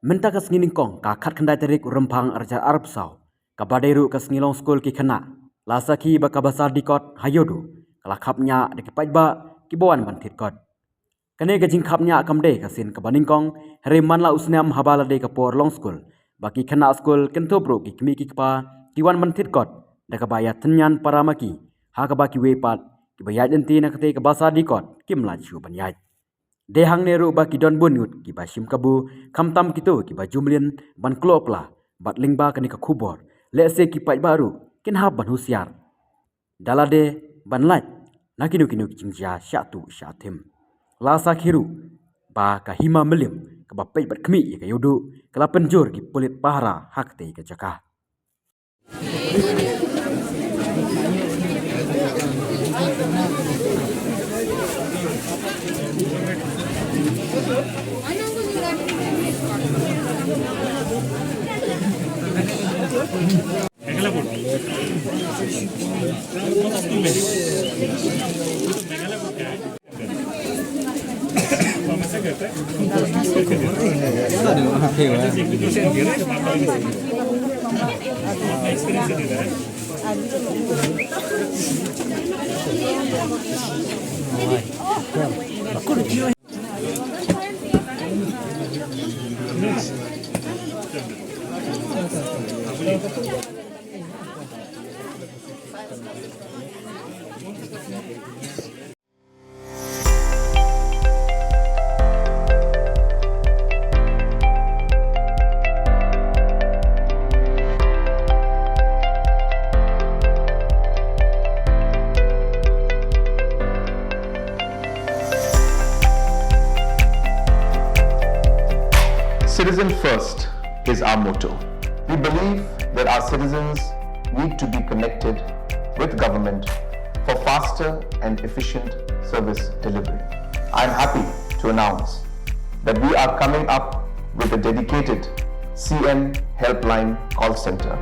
Menta ka sngining kong ka khat khandai tarik rempang arja Arab sau. Ka badairu ka snilong skul ki khana. Lasa ki ba ka basar dikot iewduh. Kala khapnya de ki paidbah ki bawan ban thit kot. Kane ka jing khapnya kamde ka sin ka baning kong hare manla usnam habala de ka por long skul. Baki khana skul kento bro ki kmi ki pa ki wan ban thit kot. Da ka ba Iathynñian paramaki. Ha ka ba ki wepat ki ba yajenti na kate ka basar dikot ki mlachu ban yaj. Dehang neru ba ki don bunut ki ba shim kabu khamtam kitu ki ba jumlin ban kloh pla bat lingba kani ka khubor le se ki pai baru kin hab ban husiar dalade ban laj nakinu kinu jingja syatu syatim lasa khiru ba ka hima melim ka ba pai bat khmi ka yudu kala penjur ki pulit pahara hakte ka jakah. Citizen first is our motto. We believe that our citizens need to be connected with government for faster and efficient service delivery. I am happy to announce that we are coming up with a dedicated CM helpline call center